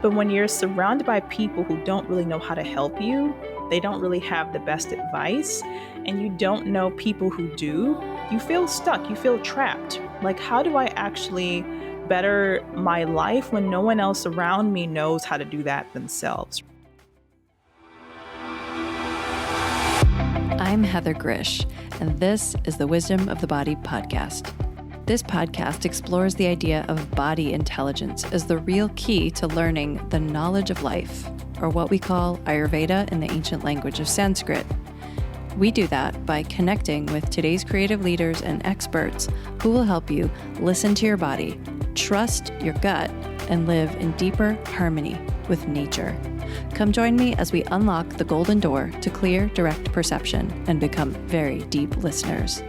But when you're surrounded by people who don't really know how to help you, they don't really have the best advice, and you don't know people who do, you feel stuck, you feel trapped. Like, how do I actually better my life when no one else around me knows how to do that themselves? I'm Heather Grzych, and this is the Wisdom of the Body podcast. This podcast explores the idea of body intelligence as the real key to learning the knowledge of life, or what we call Ayurveda in the ancient language of Sanskrit. We do that by connecting with today's creative leaders and experts who will help you listen to your body, trust your gut, and live in deeper harmony with nature. Come join me as we unlock the golden door to clear, direct perception and become very deep listeners.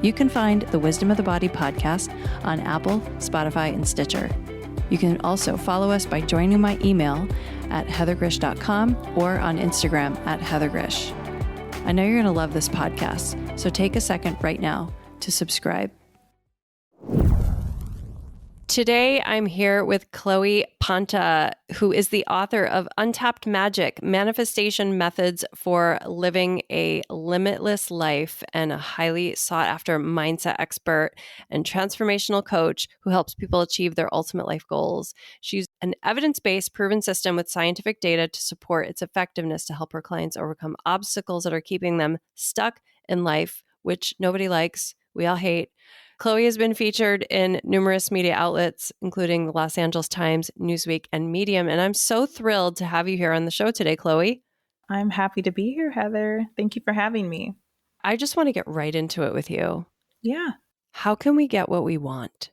You can find the Wisdom of the Body podcast on Apple, Spotify, and Stitcher. You can also follow us by joining my email at heathergrzych.com or on Instagram at heathergrzych. I know you're going to love this podcast, so take a second right now to subscribe. Today, I'm here with Chloe Panta, who is the author of Untapped Magic, Manifestation Methods for Living a Limitless Life, and a highly sought-after mindset expert and transformational coach who helps people achieve their ultimate life goals. She's an evidence-based, proven system with scientific data to support its effectiveness to help her clients overcome obstacles that are keeping them stuck in life, which nobody likes, we all hate. Chloe has been featured in numerous media outlets, including the Los Angeles Times, Newsweek, and Medium. And I'm so thrilled to have you here on the show today, Chloe. I'm happy to be here, Heather. Thank you for having me. I just want to get right into it with you. Yeah. How can we get what we want?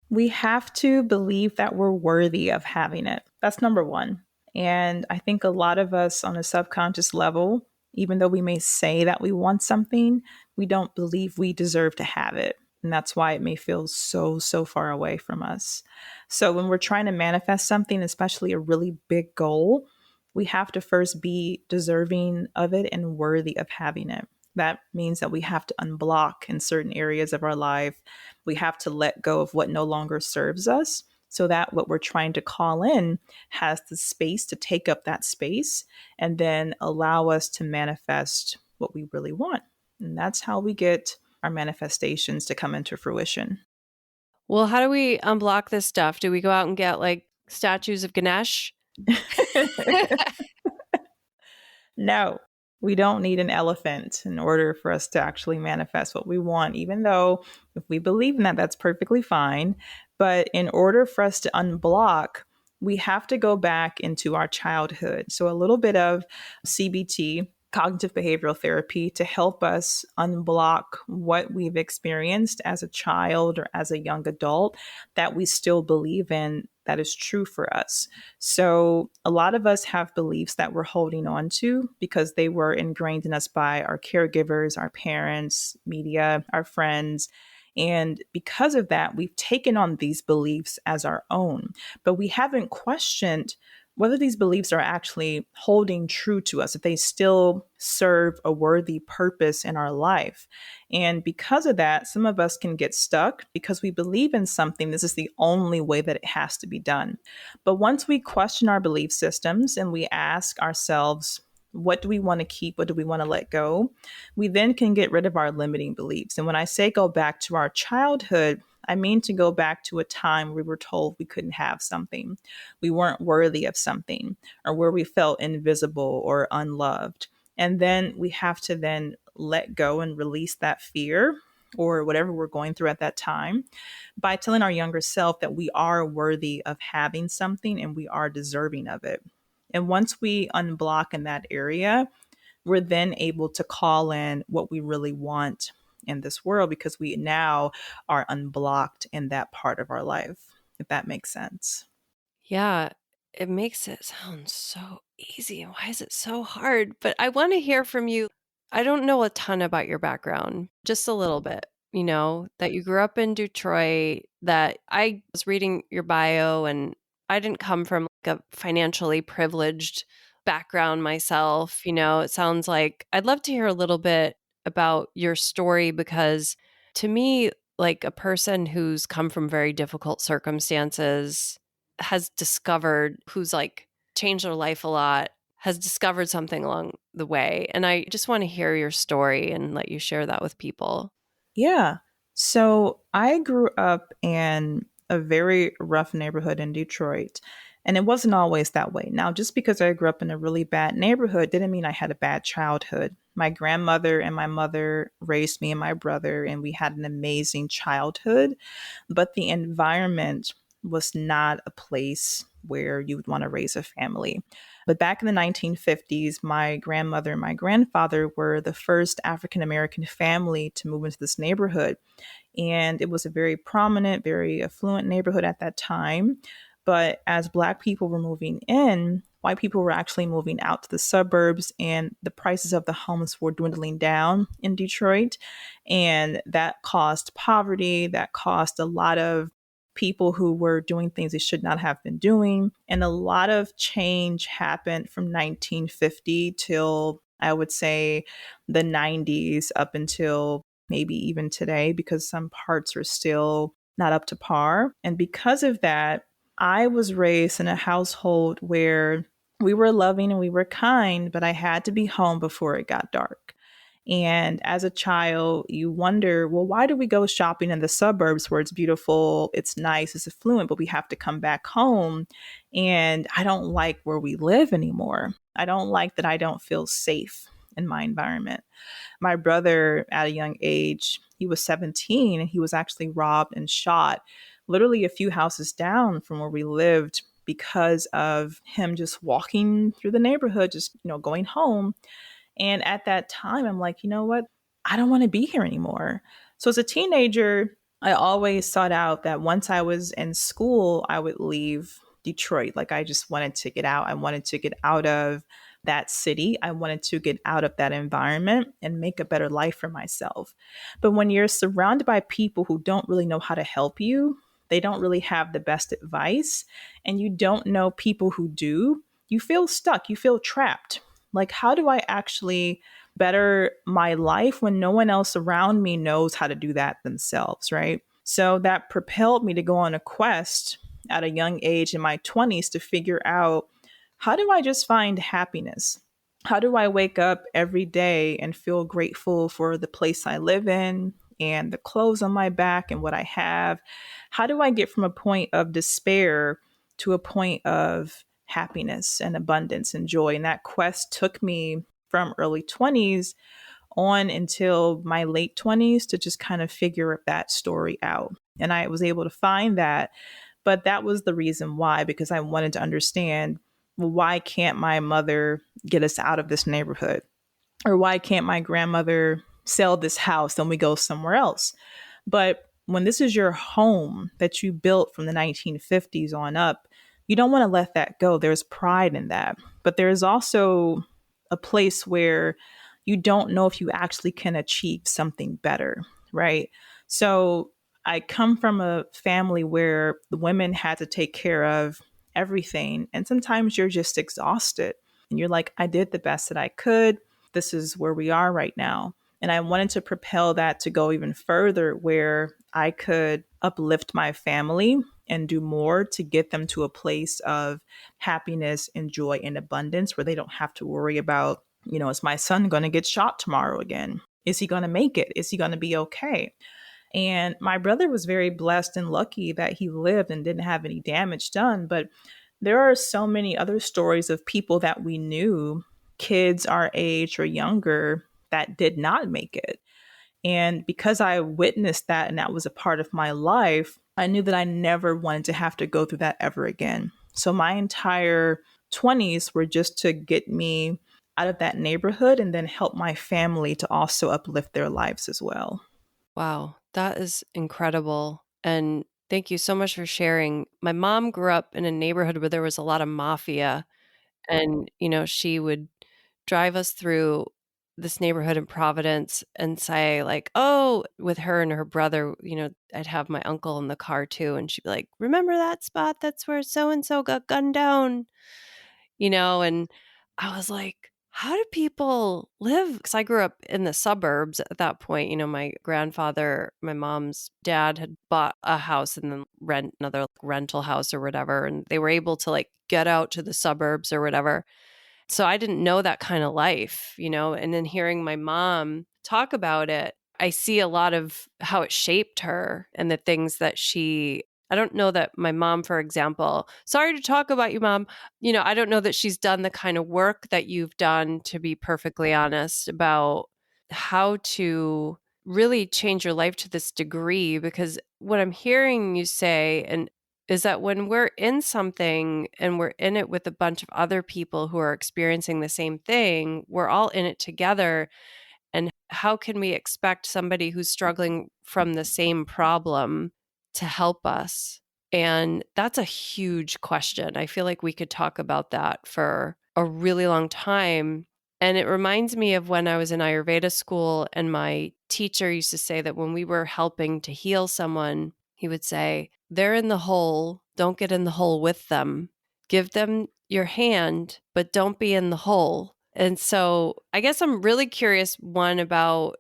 We have to believe that we're worthy of having it. That's number one. And I think a lot of us on a subconscious level, even though we may say that we want something, we don't believe we deserve to have it. And that's why it may feel so far away from us. So when we're trying to manifest something, especially a really big goal, we have to first be deserving of it and worthy of having it. That means that we have to unblock in certain areas of our life. We have to let go of what no longer serves us so that what we're trying to call in has the space to take up that space and then allow us to manifest what we really want. And that's how we get our manifestations to come into fruition. Well, how do we unblock this stuff? Do we go out and get like statues of Ganesh? No, we don't need an elephant in order for us to actually manifest what we want, even though if we believe in that, that's perfectly fine. But in order for us to unblock, we have to go back into our childhood. So a little bit of CBT, cognitive behavioral therapy, to help us unblock what we've experienced as a child or as a young adult that we still believe in that is true for us. So a lot of us have beliefs that we're holding on to because they were ingrained in us by our caregivers, our parents, media, our friends. And because of that, we've taken on these beliefs as our own, but we haven't questioned whether these beliefs are actually holding true to us, if they still serve a worthy purpose in our life. And because of that, some of us can get stuck because we believe in something. This is the only way that it has to be done. But once we question our belief systems and we ask ourselves, what do we want to keep? What do we want to let go? We then can get rid of our limiting beliefs. And when I say go back to our childhood, I mean to go back to a time where we were told we couldn't have something, we weren't worthy of something, or where we felt invisible or unloved. And then we have to then let go and release that fear or whatever we're going through at that time by telling our younger self that we are worthy of having something and we are deserving of it. And once we unblock in that area, we're then able to call in what we really want in this world because we now are unblocked in that part of our life, if that makes sense. Yeah, it makes it sound so easy. Why is it so hard? But I want to hear from you. I don't know a ton about your background, just a little bit, that you grew up in Detroit, that I was reading your bio and I didn't come from like a financially privileged background myself. It sounds like I'd love to hear a little bit about your story because to me, like a person who's come from very difficult circumstances has discovered who's like changed their life a lot has discovered something along the way. And I just want to hear your story and let you share that with people. Yeah. So I grew up in a very rough neighborhood in Detroit, and it wasn't always that way. Now, just because I grew up in a really bad neighborhood didn't mean I had a bad childhood. My grandmother and my mother raised me and my brother, and we had an amazing childhood, but the environment was not a place where you would want to raise a family. But back in the 1950s, my grandmother and my grandfather were the first African American family to move into this neighborhood. And it was a very prominent, very affluent neighborhood at that time. But as Black people were moving in, white people were actually moving out to the suburbs, and the prices of the homes were dwindling down in Detroit. And that caused poverty, that caused a lot of people who were doing things they should not have been doing. And a lot of change happened from 1950 till I would say the 90s up until maybe even today, because some parts are still not up to par. And because of that, I was raised in a household where we were loving and we were kind, but I had to be home before it got dark. And as a child, you wonder, well, why do we go shopping in the suburbs where it's beautiful, it's nice, it's affluent, but we have to come back home? And I don't like where we live anymore. I don't like that I don't feel safe in my environment. My brother, at a young age, he was 17 and he was actually robbed and shot literally a few houses down from where we lived because of him just walking through the neighborhood, just, going home. And at that time, I'm like, you know what? I don't want to be here anymore. So as a teenager, I always sought out that once I was in school, I would leave Detroit. Like I just wanted to get out. I wanted to get out of that city. I wanted to get out of that environment and make a better life for myself. But when you're surrounded by people who don't really know how to help you, they don't really have the best advice, and you don't know people who do, you feel stuck. You feel trapped. Like, how do I actually better my life when no one else around me knows how to do that themselves, right? So that propelled me to go on a quest at a young age in my 20s to figure out, how do I just find happiness? How do I wake up every day and feel grateful for the place I live in and the clothes on my back and what I have? How do I get from a point of despair to a point of happiness and abundance and joy? And that quest took me from early 20s on until my late 20s to just kind of figure that story out. And I was able to find that. But that was the reason why, because I wanted to understand, well, why can't my mother get us out of this neighborhood? Or why can't my grandmother sell this house and we go somewhere else? But when this is your home that you built from the 1950s on up, you don't want to let that go. There's pride in that. But there's also a place where you don't know if you actually can achieve something better, right? So I come from a family where the women had to take care of everything. And sometimes you're just exhausted and you're like, I did the best that I could. This is where we are right now. And I wanted to propel that to go even further, where I could uplift my family and do more to get them to a place of happiness and joy and abundance, where they don't have to worry about, is my son going to get shot tomorrow again? Is he going to make it? Is he going to be okay? And my brother was very blessed and lucky that he lived and didn't have any damage done. But there are so many other stories of people that we knew, kids our age or younger, that did not make it. And because I witnessed that and that was a part of my life, I knew that I never wanted to have to go through that ever again. So my entire 20s were just to get me out of that neighborhood and then help my family to also uplift their lives as well. Wow, that is incredible. And thank you so much for sharing. My mom grew up in a neighborhood where there was a lot of mafia. And, she would drive us through this neighborhood in Providence and say, like, oh, with her and her brother, I'd have my uncle in the car too. And she'd be like, remember that spot? That's where so and so got gunned down, and I was like, how do people live? Because I grew up in the suburbs at that point. My grandfather, my mom's dad had bought a house and then rent another rental house or whatever. And they were able to get out to the suburbs or whatever. So I didn't know that kind of life, and then hearing my mom talk about it, I see a lot of how it shaped her and the things that I don't know that my mom, for example, sorry to talk about you, Mom. I don't know that she's done the kind of work that you've done, to be perfectly honest, about how to really change your life to this degree. Because what I'm hearing you say, and is that when we're in something and we're in it with a bunch of other people who are experiencing the same thing, we're all in it together. And how can we expect somebody who's struggling from the same problem to help us? And that's a huge question. I feel like we could talk about that for a really long time. And it reminds me of when I was in Ayurveda school, and my teacher used to say that when we were helping to heal someone, he would say, they're in the hole, don't get in the hole with them. Give them your hand, but don't be in the hole. And so I guess I'm really curious, one, about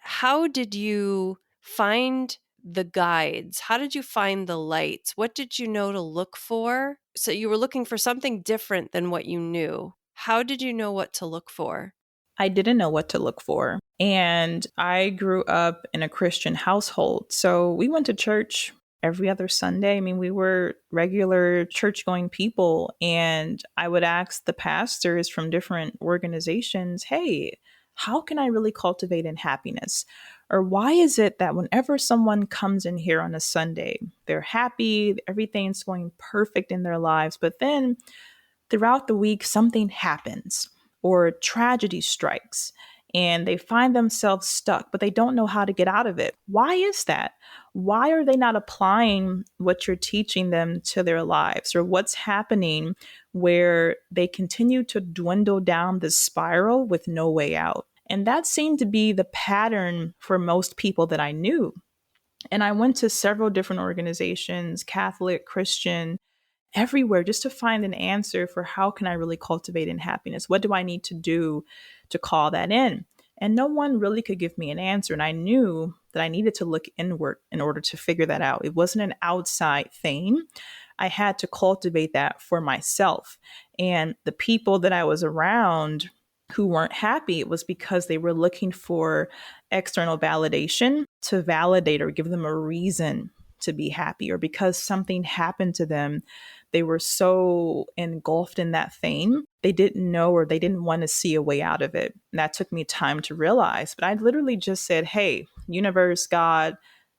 how did you find the guides? How did you find the lights? What did you know to look for? So you were looking for something different than what you knew. How did you know what to look for? I didn't know what to look for. And I grew up in a Christian household. So we went to church every other Sunday. I mean, we were regular church going people. And I would ask the pastors from different organizations, hey, how can I really cultivate in happiness? Or why is it that whenever someone comes in here on a Sunday, they're happy, everything's going perfect in their lives, but then throughout the week, something happens or tragedy strikes and they find themselves stuck, but they don't know how to get out of it. Why is that? Why are they not applying what you're teaching them to their lives? Or what's happening where they continue to dwindle down this spiral with no way out? And that seemed to be the pattern for most people that I knew. And I went to several different organizations, Catholic, Christian, everywhere, just to find an answer for how can I really cultivate in happiness? What do I need to do to call that in? And no one really could give me an answer. And I knew that I needed to look inward in order to figure that out. It wasn't an outside thing. I had to cultivate that for myself. And the people that I was around who weren't happy, it was because they were looking for external validation to validate or give them a reason to be happy, or because something happened to them, they were so engulfed in that thing, they didn't know or they didn't want to see a way out of it. And that took me time to realize. But I literally just said, hey, universe, God,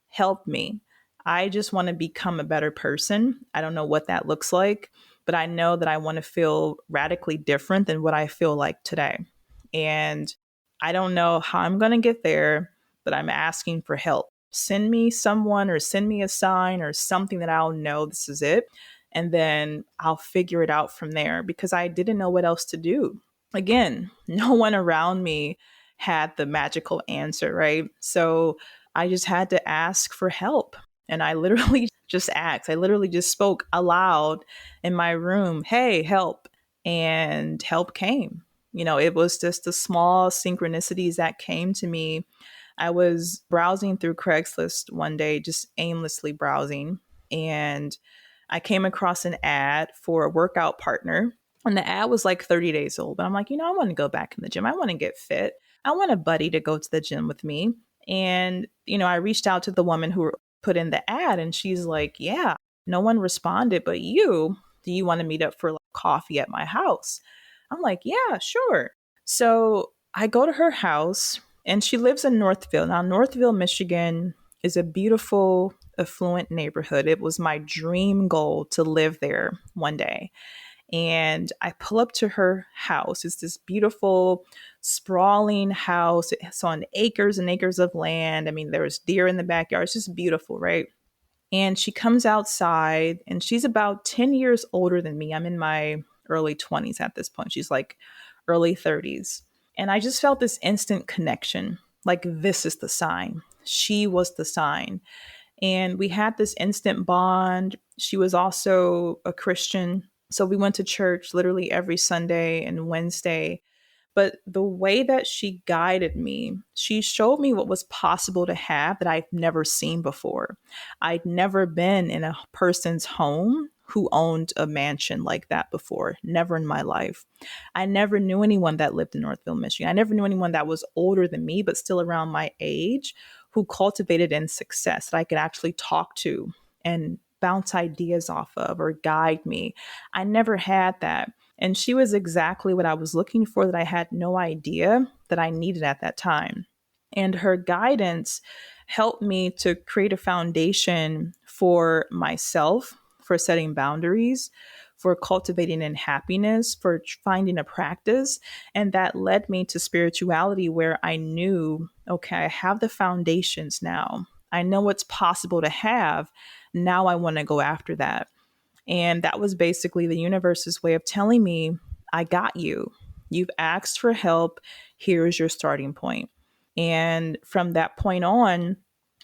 help me. I just want to become a better person. I don't know what that looks like, but I know that I want to feel radically different than what I feel like today. And I don't know how I'm going to get there, but I'm asking for help. Send me someone or send me a sign or something that I'll know this is it. And then I'll figure it out from there, because I didn't know what else to do. Again, no one around me had the magical answer, right? So I just had to ask for help. And I literally just asked. I literally just spoke aloud in my room, hey, help. And help came. It was just the small synchronicities that came to me. I was browsing through Craigslist one day, just aimlessly browsing, and I came across an ad for a workout partner. And the ad was like 30 days old. But I'm like, I want to go back in the gym. I want to get fit. I want a buddy to go to the gym with me. And, I reached out to the woman who put in the ad, and she's like, yeah, no one responded but you. Do you want to meet up for coffee at my house? I'm like, yeah, sure. So I go to her house, and she lives in Northville. Now, Northville, Michigan is a beautiful, affluent neighborhood. It was my dream goal to live there one day. And I pull up to her house. It's this beautiful, sprawling house. It's on acres and acres of land. I mean, there's deer in the backyard. It's just beautiful, right? And she comes outside, and she's about 10 years older than me. I'm in my early 20s at this point. She's like early 30s. And I just felt this instant connection. Like, this is the sign. She was the sign. And we had this instant bond. She was also a Christian. So we went to church literally every Sunday and Wednesday. But the way that she guided me, she showed me what was possible to have that I've never seen before. I'd never been in a person's home who owned a mansion like that before, never in my life. I never knew anyone that lived in Northville, Michigan. I never knew anyone that was older than me, but still around my age, who cultivated in success that I could actually talk to and bounce ideas off of or guide me. I never had that. And she was exactly what I was looking for that I had no idea that I needed at that time. And her guidance helped me to create a foundation for myself, for setting boundaries, for cultivating in happiness, for finding a practice. And that led me to spirituality, where I knew, okay, I have the foundations now. I know what's possible to have. Now I want to go after that. And that was basically the universe's way of telling me, I got you. You've asked for help. Here's your starting point. And from that point on,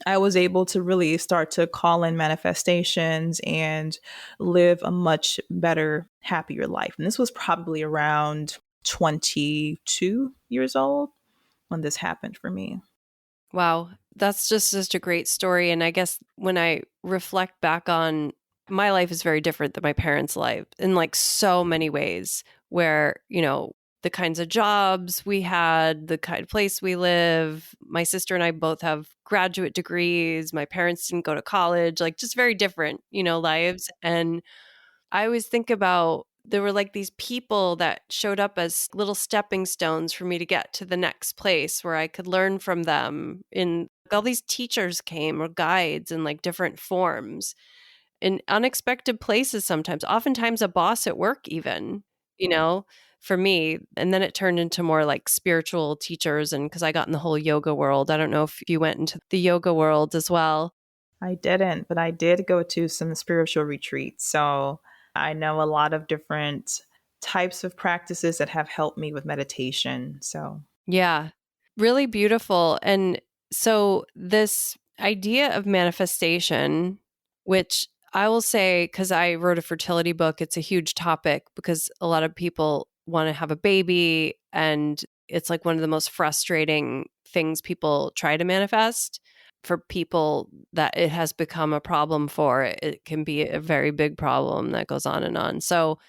I was able to really start to call in manifestations and live a much better, happier life. And this was probably around 22 years old when this happened for me. Wow, that's just such a great story. And I guess when I reflect back on my life is very different than my parents' life in like so many ways, where, you know, the kinds of jobs we had, the kind of place we live. My sister and I both have graduate degrees. My parents didn't go to college, like just very different, you know, lives. And I always think about there were like these people that showed up as little stepping stones for me to get to the next place where I could learn from them. In all these teachers came or guides in like different forms in unexpected places sometimes, oftentimes a boss at work even, you know, for me. And then it turned into more like spiritual teachers. And because I got in the whole yoga world, I don't know if you went into the yoga world as well. I didn't, but I did go to some spiritual retreats. So I know a lot of different types of practices that have helped me with meditation. So Yeah, really beautiful. And so, this idea of manifestation, which I will say, because I wrote a fertility book, it's a huge topic because a lot of people want to have a baby. And it's like one of the most frustrating things people try to manifest. For people that it has become a problem for, it can be a very big problem that goes on and on. So,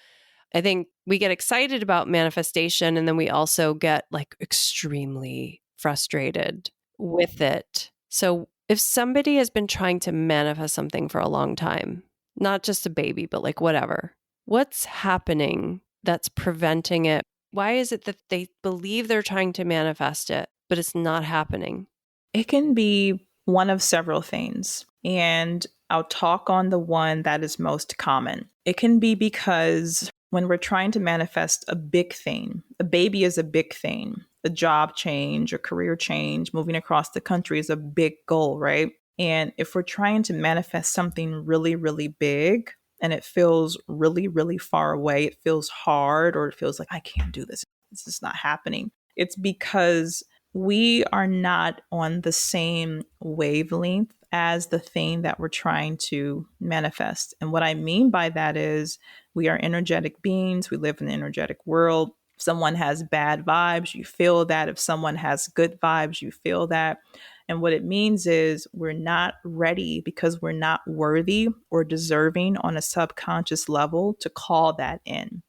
I think we get excited about manifestation and then we also get like extremely frustrated with it. So if somebody has been trying to manifest something for a long time, not just a baby, but like whatever, what's happening that's preventing it? Why is it that they believe they're trying to manifest it, but it's not happening? it can be one of several things. And I'll talk on the one that is most common. It can be because when we're trying to manifest a big thing, a baby is a big thing, a job change, a career change, moving across the country is a big goal, right? And if we're trying to manifest something really, really big and it feels really, really far away, it feels hard, or it feels like I can't do this, this is not happening. It's because we are not on the same wavelength as the thing that we're trying to manifest. And what I mean by that is we are energetic beings. We live in an energetic world. If someone has bad vibes, you feel that. If someone has good vibes, you feel that. And what it means is we're not ready because we're not worthy or deserving on a subconscious level to call that in.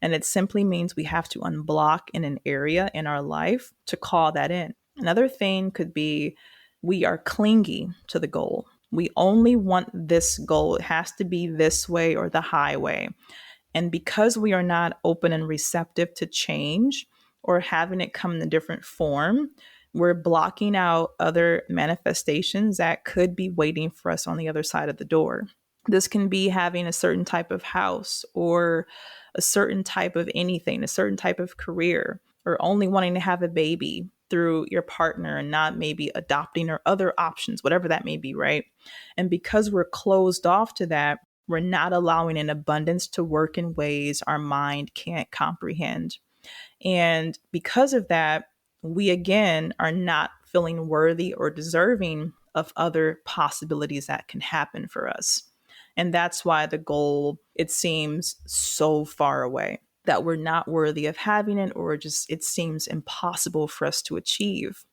And it simply means we have to unblock in an area in our life to call that in. Another thing could be we are clingy to the goal. We only want this goal. It has to be this way or the highway. And because we are not open and receptive to change or having it come in a different form, we're blocking out other manifestations that could be waiting for us on the other side of the door. This can be having a certain type of house or a certain type of anything, a certain type of career, or only wanting to have a baby through your partner and not maybe adopting or other options, whatever that may be, right? And because we're closed off to that, we're not allowing an abundance to work in ways our mind can't comprehend. And because of that, we again are not feeling worthy or deserving of other possibilities that can happen for us. And that's why the goal, it seems so far away. that we're not worthy of having it, or just it seems impossible for us to achieve.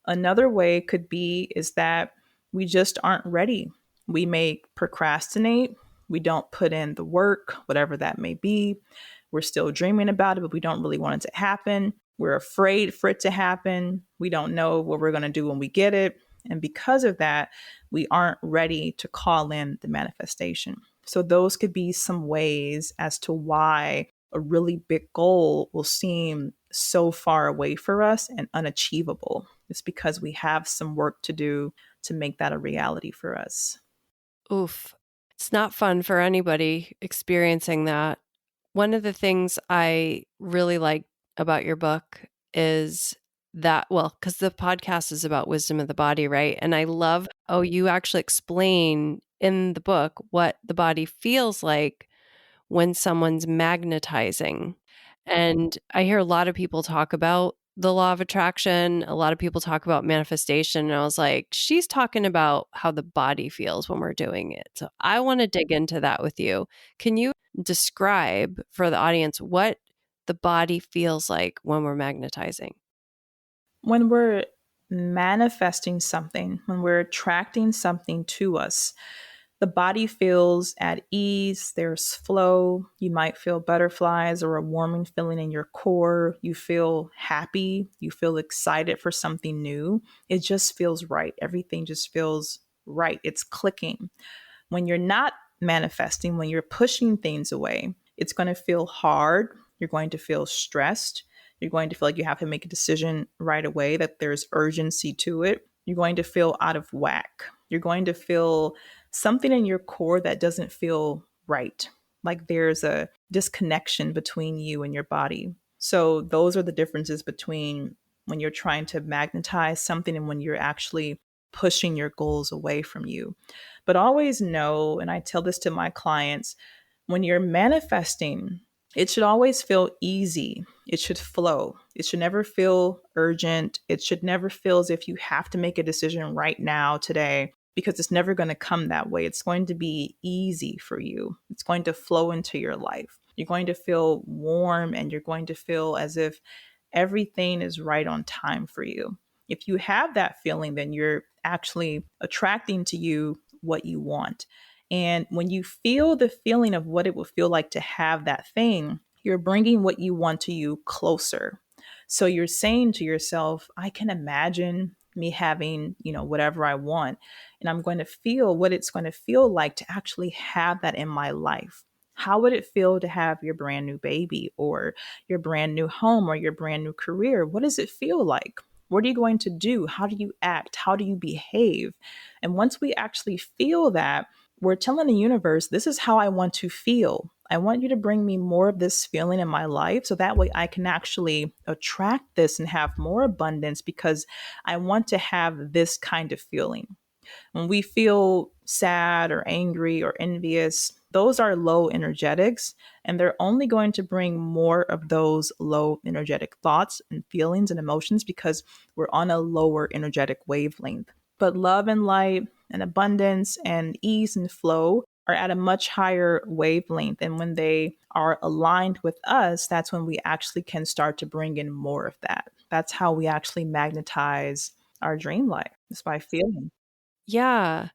Another way could be is that we just aren't ready. We may procrastinate. We don't put in the work, whatever that may be. We're still dreaming about it, but we don't really want it to happen. We're afraid for it to happen. We don't know what we're going to do when we get it. And because of that, we aren't ready to call in the manifestation. So those could be some ways as to why a really big goal will seem so far away for us and unachievable. It's because we have some work to do to make that a reality for us. Oof. It's not fun for anybody experiencing that. One of the things I really like about your book is that, well, because the podcast is about wisdom of the body, right? And I love how you actually explain in the book what the body feels like when someone's magnetizing. And I hear a lot of people talk about the law of attraction. A lot of people talk about manifestation. And I was like, she's talking about how the body feels when we're doing it. So I want to dig into that with you. Can you describe for the audience what the body feels like when we're magnetizing? When we're manifesting something, when we're attracting something to us, the body feels at ease, there's flow. You might feel butterflies or a warming feeling in your core. You feel happy. You feel excited for something new. It just feels right. Everything just feels right. It's clicking. When you're not manifesting, when you're pushing things away, it's going to feel hard. You're going to feel stressed. You're going to feel like you have to make a decision right away, that there's urgency to it. You're going to feel out of whack. You're going to feel something in your core that doesn't feel right. Like there's a disconnection between you and your body. So those are the differences between when you're trying to magnetize something and when you're actually pushing your goals away from you. But always know, and I tell this to my clients, when you're manifesting, it should always feel easy. It should flow. It should never feel urgent. It should never feel as if you have to make a decision right now, today, because it's never going to come that way. It's going to be easy for you. It's going to flow into your life. You're going to feel warm and you're going to feel as if everything is right on time for you. If you have that feeling, then you're actually attracting to you what you want. And when you feel the feeling of what it will feel like to have that thing, you're bringing what you want to you closer. So you're saying to yourself, I can imagine me having, whatever I want. And I'm going to feel what it's going to feel like to actually have that in my life. How would it feel to have your brand new baby or your brand new home or your brand new career? What does it feel like? What are you going to do? How do you act? How do you behave? And once we actually feel that, we're telling the universe, this is how I want to feel. I want you to bring me more of this feeling in my life so that way I can actually attract this and have more abundance because I want to have this kind of feeling. When we feel sad or angry or envious, those are low energetics, and they're only going to bring more of those low energetic thoughts and feelings and emotions because we're on a lower energetic wavelength. But love and light and abundance and ease and flow are at a much higher wavelength. And when they are aligned with us, that's when we actually can start to bring in more of that. That's how we actually magnetize our dream life, is by feeling. Yeah.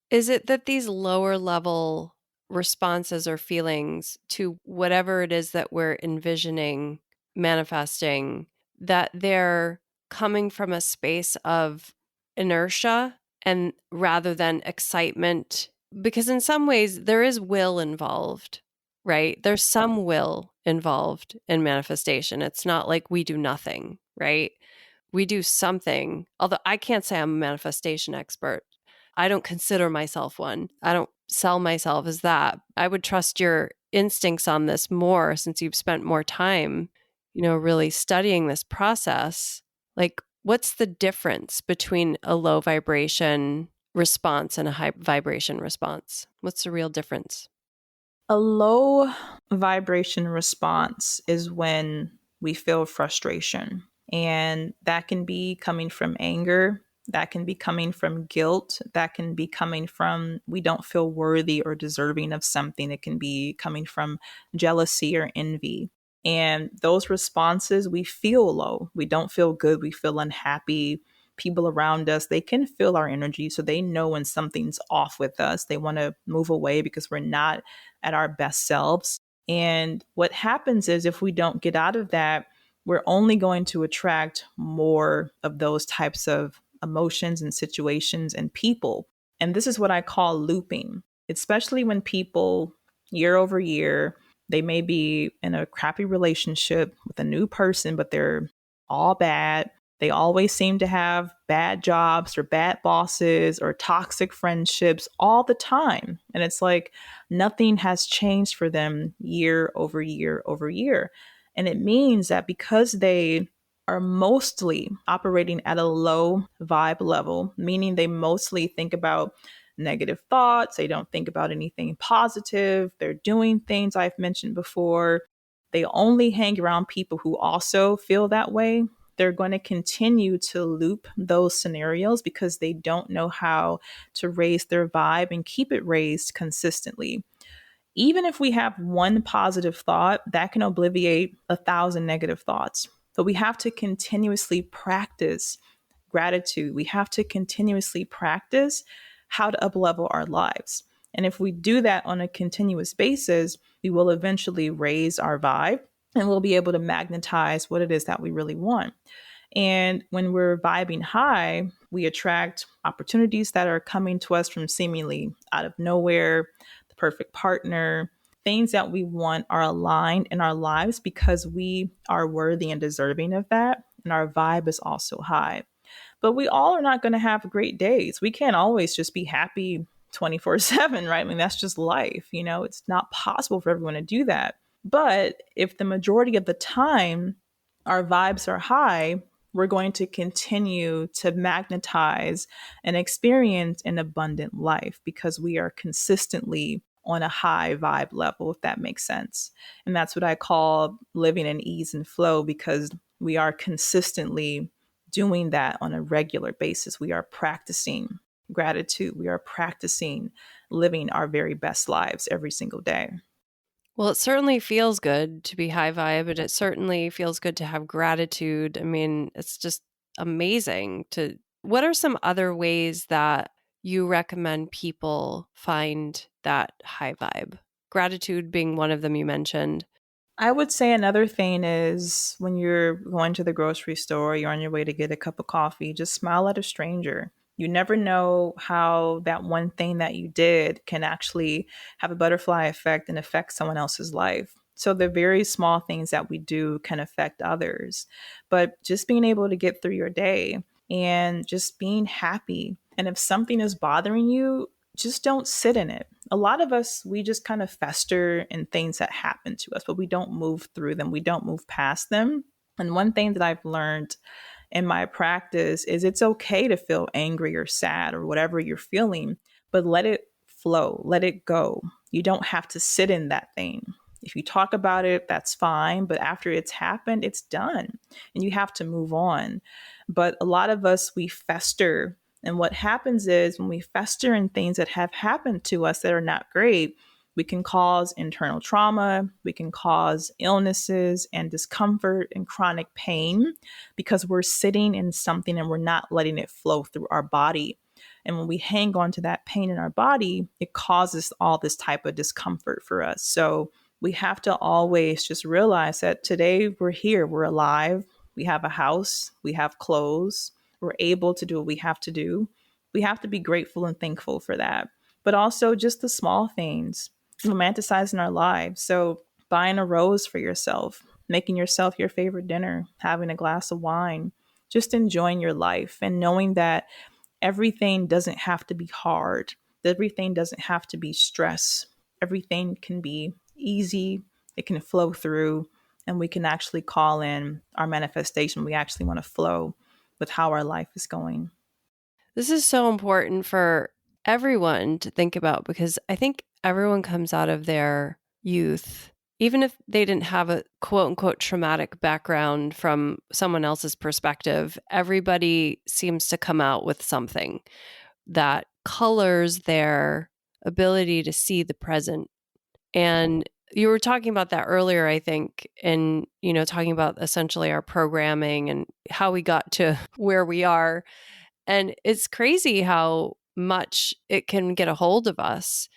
Is it that these lower level responses or feelings to whatever it is that we're envisioning, manifesting, that they're coming from a space of inertia and rather than excitement? Because in some ways there is will involved, right? There's some will involved in manifestation. It's not like we do nothing, right? We do something. Although I can't say I'm a manifestation expert. I don't consider myself one. I don't sell myself as that. I would trust your instincts on this more since you've spent more time, really studying this process. Like, what's the difference between a low vibration response and a high vibration response? What's the real difference? A low vibration response is when we feel frustration, and that can be coming from anger. That can be coming from guilt. That can be coming from we don't feel worthy or deserving of something. It can be coming from jealousy or envy. And those responses, we feel low. We don't feel good. We feel unhappy. People around us, they can feel our energy. So they know when something's off with us. They want to move away because we're not at our best selves. And what happens is if we don't get out of that, we're only going to attract more of those types of emotions and situations and people. And this is what I call looping, especially when people year over year, they may be in a crappy relationship with a new person, but they're all bad. They always seem to have bad jobs or bad bosses or toxic friendships all the time. And it's like nothing has changed for them year over year over year. And it means that because they are mostly operating at a low vibe level, meaning they mostly think about negative thoughts, they don't think about anything positive, they're doing things I've mentioned before, they only hang around people who also feel that way, they're going to continue to loop those scenarios because they don't know how to raise their vibe and keep it raised consistently. Even if we have one positive thought, that can obliviate 1,000 negative thoughts. But we have to continuously practice gratitude. We have to continuously practice how to uplevel our lives. And if we do that on a continuous basis, we will eventually raise our vibe and we'll be able to magnetize what it is that we really want. And when we're vibing high, we attract opportunities that are coming to us from seemingly out of nowhere, the perfect partner. Things that we want are aligned in our lives because we are worthy and deserving of that. And our vibe is also high. But we all are not going to have great days. We can't always just be happy 24/7, right? I mean, that's just life. It's not possible for everyone to do that. But if the majority of the time our vibes are high, we're going to continue to magnetize and experience an abundant life because we are consistently on a high vibe level, if that makes sense. And that's what I call living in ease and flow because we are consistently doing that on a regular basis. We are practicing gratitude. We are practicing living our very best lives every single day. Well, it certainly feels good to be high vibe, and it certainly feels good to have gratitude. I mean, it's just amazing to. What are some other ways that you recommend people find that high vibe? Gratitude being one of them you mentioned. I would say another thing is when you're going to the grocery store, you're on your way to get a cup of coffee, just smile at a stranger. You never know how that one thing that you did can actually have a butterfly effect and affect someone else's life. So the very small things that we do can affect others. But just being able to get through your day and just being happy. And if something is bothering you, just don't sit in it. A lot of us, we just kind of fester in things that happen to us, but we don't move through them. We don't move past them. And one thing that I've learned in my practice is it's okay to feel angry or sad or whatever you're feeling, but let it flow, let it go. You don't have to sit in that thing. If you talk about it, that's fine. But after it's happened, it's done and you have to move on. But a lot of us, we fester. And what happens is when we fester in things that have happened to us that are not great, we can cause internal trauma, we can cause illnesses and discomfort and chronic pain because we're sitting in something and we're not letting it flow through our body. And when we hang on to that pain in our body, it causes all this type of discomfort for us. So we have to always just realize that today we're here, we're alive, we have a house, we have clothes, we're able to do what we have to do. We have to be grateful and thankful for that. But also just the small things, romanticizing our lives. So buying a rose for yourself, making yourself your favorite dinner, having a glass of wine, just enjoying your life and knowing that everything doesn't have to be hard. Everything doesn't have to be stress. Everything can be easy. It can flow through and we can actually call in our manifestation. We actually want to flow with how our life is going. This is so important for everyone to think about because I think everyone comes out of their youth, even if they didn't have a quote unquote traumatic background from someone else's perspective, everybody seems to come out with something that colors their ability to see the present. And You were talking about that earlier, I think, and, talking about essentially our programming and how we got to where we are. And it's crazy how much it can get a hold of us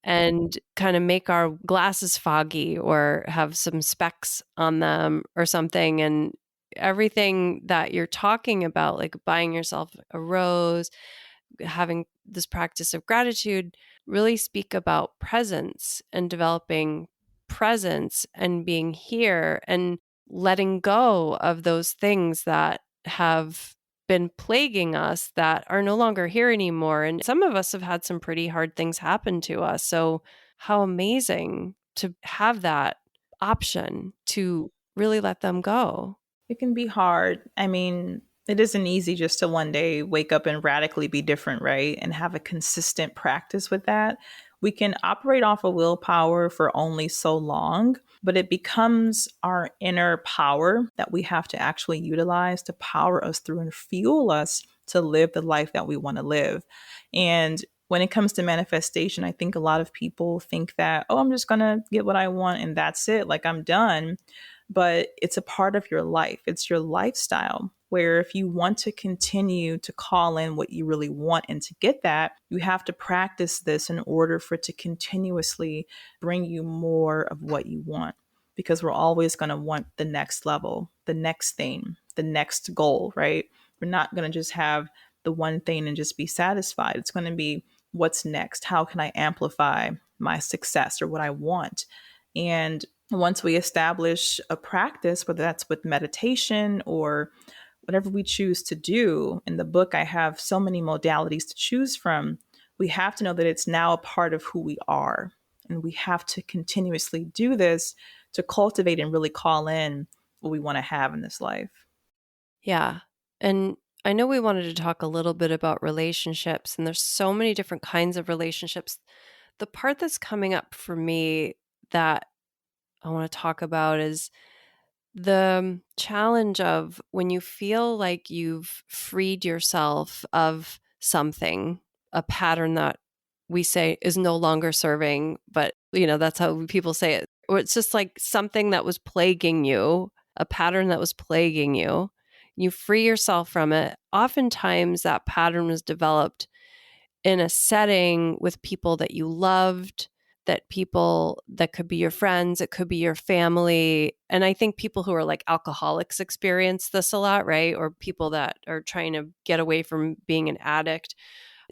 and kind of make our glasses foggy or have some specks on them or something. And everything that you're talking about, like buying yourself a rose, having this practice of gratitude, really speak about presence and developing presence and being here and letting go of those things that have been plaguing us that are no longer here anymore. And some of us have had some pretty hard things happen to us. So, how amazing to have that option to really let them go. It can be hard. I mean, it isn't easy just to one day wake up and radically be different, right? And have a consistent practice with that. We can operate off of willpower for only so long, but it becomes our inner power that we have to actually utilize to power us through and fuel us to live the life that we want to live. And when it comes to manifestation, I think a lot of people think that, oh, I'm just going to get what I want and that's it. Like I'm done. But it's a part of your life. It's your lifestyle where if you want to continue to call in what you really want and to get that, you have to practice this in order for it to continuously bring you more of what you want. Because we're always going to want the next level, the next thing, the next goal, right? We're not going to just have the one thing and just be satisfied. It's going to be what's next? How can I amplify my success or what I want? And once we establish a practice, whether that's with meditation or whatever we choose to do, in the book, I have so many modalities to choose from. We have to know that it's now a part of who we are. And we have to continuously do this to cultivate and really call in what we want to have in this life. Yeah. And I know we wanted to talk a little bit about relationships, and there's so many different kinds of relationships. The part that's coming up for me that I want to talk about is the challenge of when you feel like you've freed yourself of something, a pattern that we say is no longer serving, but that's how people say it. Or it's just like something that was plaguing you, a pattern that was plaguing you. You free yourself from it. Oftentimes that pattern was developed in a setting with people that you loved, that could be your friends, it could be your family. And I think people who are like alcoholics experience this a lot, right? Or people that are trying to get away from being an addict.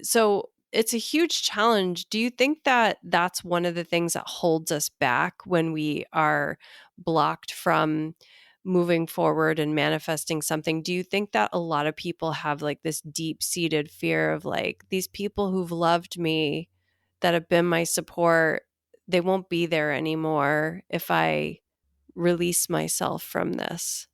So it's a huge challenge. Do you think that that's one of the things that holds us back when we are blocked from moving forward and manifesting something? Do you think that a lot of people have like this deep-seated fear of like, these people who've loved me, that have been my support, they won't be there anymore if I release myself from this?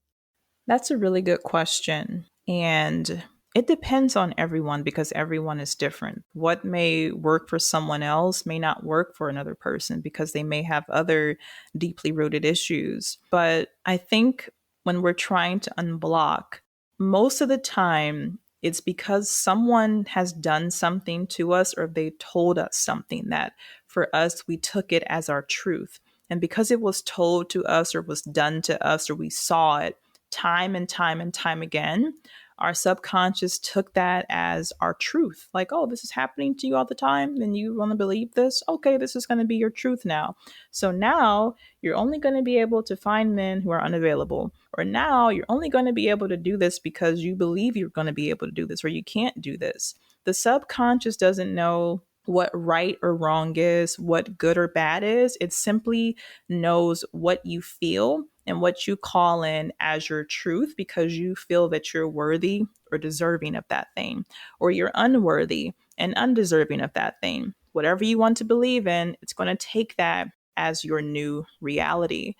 That's a really good question. And it depends on everyone because everyone is different. What may work for someone else may not work for another person because they may have other deeply rooted issues. But I think when we're trying to unblock, most of the time it's because someone has done something to us or they told us something that for us, we took it as our truth. And because it was told to us or was done to us or we saw it, time and time and time again, our subconscious took that as our truth. Like, oh, this is happening to you all the time, and you want to believe this? Okay, this is going to be your truth now. So now you're only going to be able to find men who are unavailable. Or now you're only going to be able to do this because you believe you're going to be able to do this, or you can't do this. The subconscious doesn't know what right or wrong is, what good or bad is. It simply knows what you feel and what you call in as your truth because you feel that you're worthy or deserving of that thing, or you're unworthy and undeserving of that thing. Whatever you want to believe in, it's going to take that as your new reality.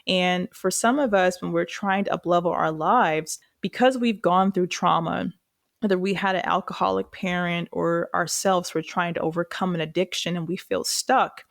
And for some of us, when we're trying to uplevel our lives, because we've gone through trauma, whether we had an alcoholic parent or ourselves were trying to overcome an addiction and we feel stuck,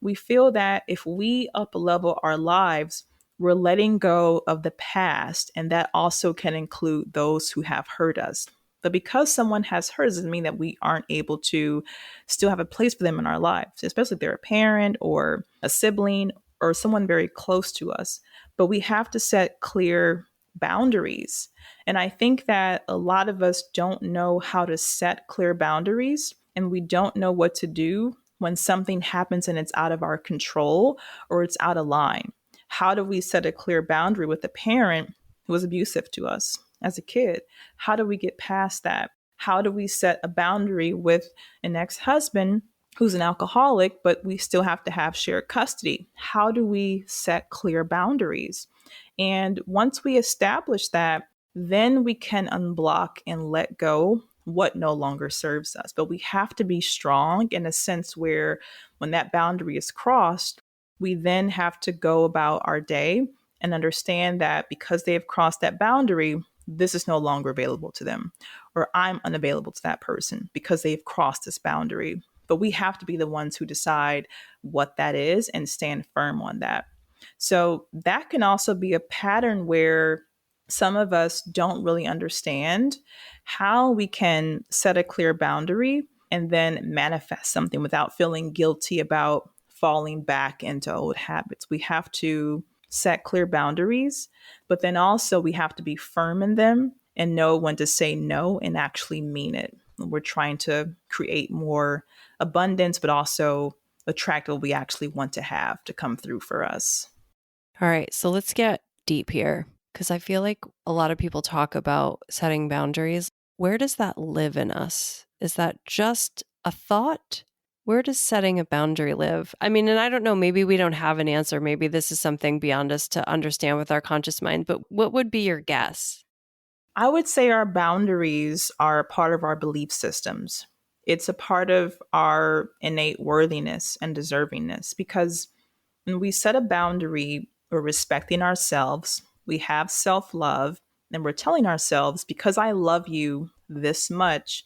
we feel that if we up level our lives, we're letting go of the past. And that also can include those who have hurt us. But because someone has hurt us doesn't mean that we aren't able to still have a place for them in our lives, especially if they're a parent or a sibling. or someone very close to us, but we have to set clear boundaries. And I think that a lot of us don't know how to set clear boundaries, and we don't know what to do when something happens and it's out of our control or it's out of line. How do we set a clear boundary with a parent who was abusive to us as a kid? How do we get past that? How do we set a boundary with an ex husband who's an alcoholic, but we still have to have shared custody? How do we set clear boundaries? And once we establish that, then we can unblock and let go what no longer serves us. But we have to be strong in a sense where when that boundary is crossed, we then have to go about our day and understand that because they have crossed that boundary, this is no longer available to them, or I'm unavailable to that person because they've crossed this boundary. But we have to be the ones who decide what that is and stand firm on that. So that can also be a pattern where some of us don't really understand how we can set a clear boundary and then manifest something without feeling guilty about falling back into old habits. We have to set clear boundaries, but then also we have to be firm in them and know when to say no and actually mean it. We're trying to create more abundance, but also attract what we actually want to have to come through for us. All right, so let's get deep here because I feel like a lot of people talk about setting boundaries. Where does that live in us? Is that just a thought? Where does setting a boundary live? I mean, and I don't know, maybe we don't have an answer. Maybe this is something beyond us to understand with our conscious mind, but what would be your guess? I would say our boundaries are a part of our belief systems. It's a part of our innate worthiness and deservingness because when we set a boundary, we're respecting ourselves, we have self love, and we're telling ourselves, because I love you this much,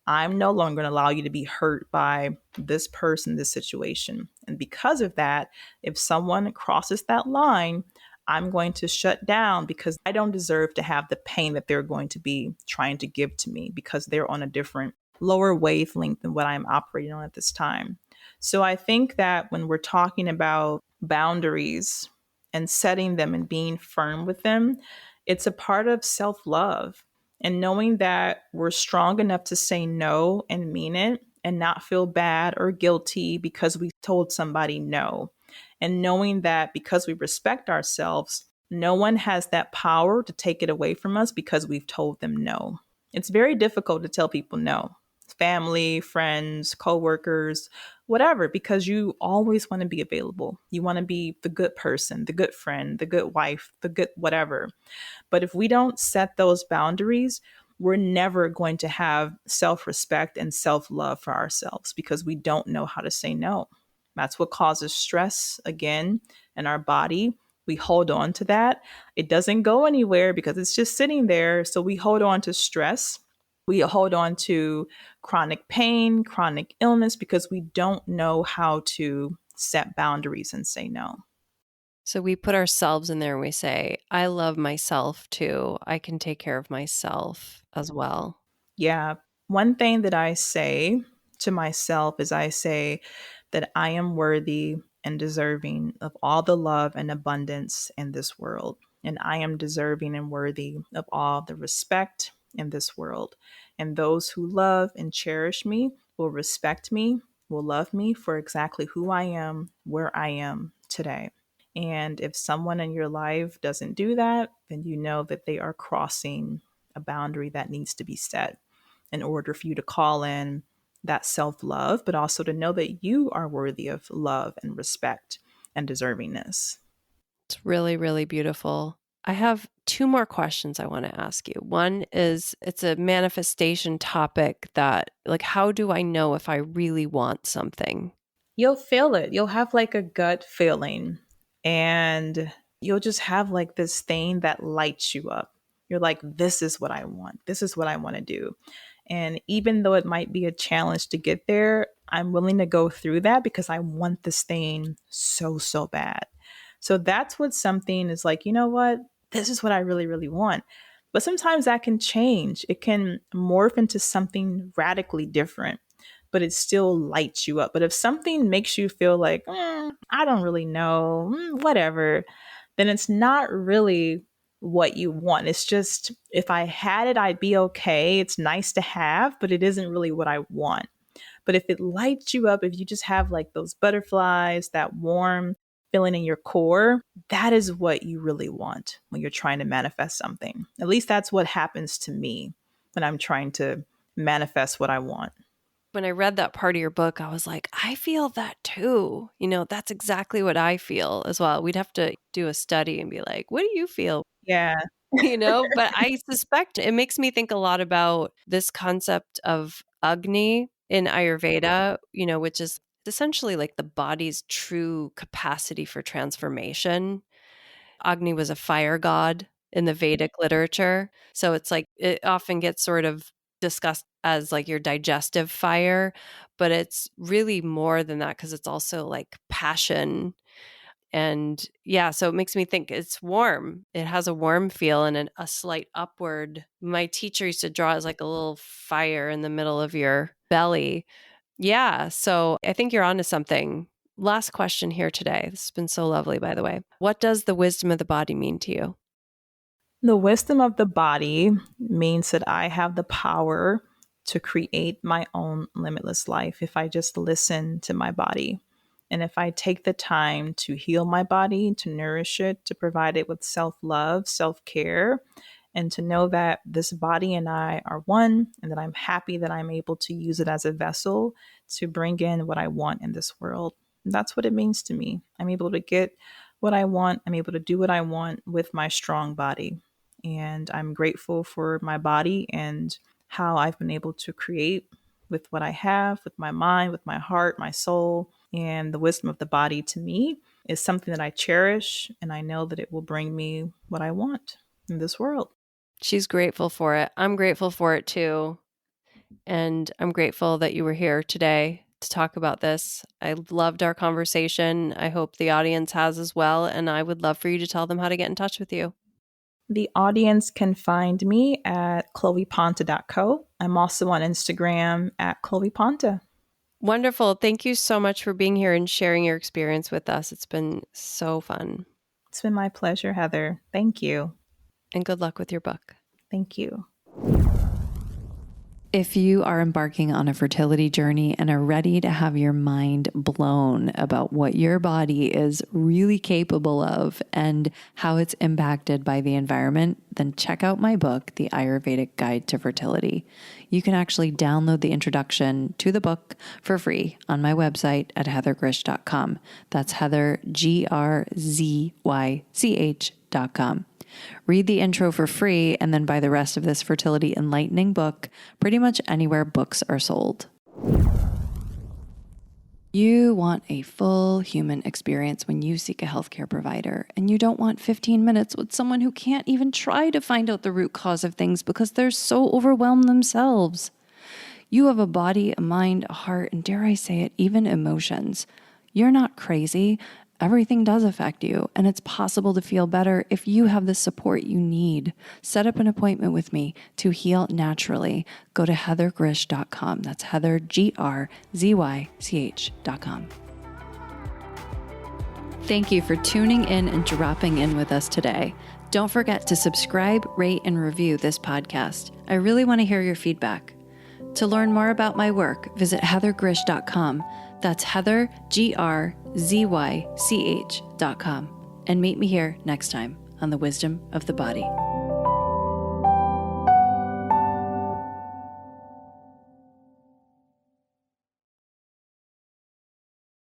I'm no longer going to allow you to be hurt by this person, this situation. And because of that, if someone crosses that line, I'm going to shut down because I don't deserve to have the pain that they're going to be trying to give to me because they're on a different, lower wavelength than what I'm operating on at this time. So I think that when we're talking about boundaries and setting them and being firm with them, it's a part of self love and knowing that we're strong enough to say no and mean it and not feel bad or guilty because we told somebody no. And knowing that because we respect ourselves, no one has that power to take it away from us because we've told them no. It's very difficult to tell people no. Family, friends, coworkers, whatever, because you always want to be available. You want to be the good person, the good friend, the good wife, the good whatever. But if we don't set those boundaries, we're never going to have self respect and self love for ourselves because we don't know how to say no. That's what causes stress again in our body. We hold on to that. It doesn't go anywhere because it's just sitting there. So we hold on to stress. We hold on to chronic pain, chronic illness because we don't know how to set boundaries and say no. So we put ourselves in there and we say, I love myself too. I can take care of myself as well. Yeah. One thing that I say to myself is I say that I am worthy and deserving of all the love and abundance in this world. And I am deserving and worthy of all the respect in this world. And those who love and cherish me will respect me, will love me for exactly who I am, where I am today. And if someone in your life doesn't do that, then you know that they are crossing a boundary that needs to be set in order for you to call in that self love, but also to know that you are worthy of love and respect and deservingness. It's really, really beautiful. I have two more questions I want to ask you. One is it's a manifestation topic that, like, how do I know if I really want something? You'll feel it. You'll have like a gut feeling, and you'll just have like this thing that lights you up. You're like, this is what I want. This is what I want to do. And even though it might be a challenge to get there, I'm willing to go through that because I want this thing so, so bad. So that's what something is like, you know what? This is what I really, really want. But sometimes that can change. It can morph into something radically different. but it still lights you up. But if something makes you feel like, I don't really know, whatever, then it's not really what you want. It's just, if I had it, I'd be okay. It's nice to have, but it isn't really what I want. But if it lights you up, if you just have like those butterflies, that warm feeling in your core, that is what you really want when you're trying to manifest something. At least that's what happens to me when I'm trying to manifest what I want. When I read that part of your book, I was like, I feel that too. That's exactly what I feel as well. We'd have to do a study and be like, what do you feel? Yeah. But I suspect it makes me think a lot about this concept of Agni in Ayurveda, which is essentially like the body's true capacity for transformation. Agni was a fire god in the Vedic literature. So it's like it often gets sort of discussed as like your digestive fire, but it's really more than that because it's also like passion. And yeah, so it makes me think it's warm. It has a warm feel and a slight upward. My teacher used to draw it as like a little fire in the middle of your belly. Yeah, so I think you're onto something. Last question here today. This has been so lovely, by the way. What does the wisdom of the body mean to you? The wisdom of the body means that I have the power to create my own limitless life if I just listen to my body. And if I take the time to heal my body, to nourish it, to provide it with self love, self care, and to know that this body and I are one, and that I'm happy that I'm able to use it as a vessel to bring in what I want in this world. And that's what it means to me. I'm able to get what I want, I'm able to do what I want with my strong body. And I'm grateful for my body and how I've been able to create with what I have, with my mind, with my heart, my soul. And the wisdom of the body to me is something that I cherish, and I know that it will bring me what I want in this world. She's grateful for it. I'm grateful for it too. And I'm grateful that you were here today to talk about this. I loved our conversation. I hope the audience has as well. And I would love for you to tell them how to get in touch with you. The audience can find me at chloepanta.co. I'm also on Instagram at Chloe Panta. Wonderful. Thank you so much for being here and sharing your experience with us. It's been so fun. It's been my pleasure, Heather. Thank you. And good luck with your book. Thank you. If you are embarking on a fertility journey and are ready to have your mind blown about what your body is really capable of and how it's impacted by the environment, then check out my book, The Ayurvedic Guide to Fertility. You can actually download the introduction to the book for free on my website at heathergrzych.com. That's Heather, Grzych.com. Read the intro for free and then buy the rest of this fertility enlightening book pretty much anywhere books are sold. You want a full human experience when you seek a healthcare provider, and you don't want 15 minutes with someone who can't even try to find out the root cause of things because they're so overwhelmed themselves. You have a body, a mind, a heart, and dare I say it, even emotions. You're not crazy. Everything does affect you, and it's possible to feel better if you have the support you need. Set up an appointment with me to heal naturally. Go to heathergrzych.com. That's Heather, Grzych.com. Thank you for tuning in and dropping in with us today. Don't forget to subscribe, rate, and review this podcast. I really want to hear your feedback. To learn more about my work, visit heathergrzych.com. That's Heather, Grzych.com. And meet me here next time on The Wisdom of the Body.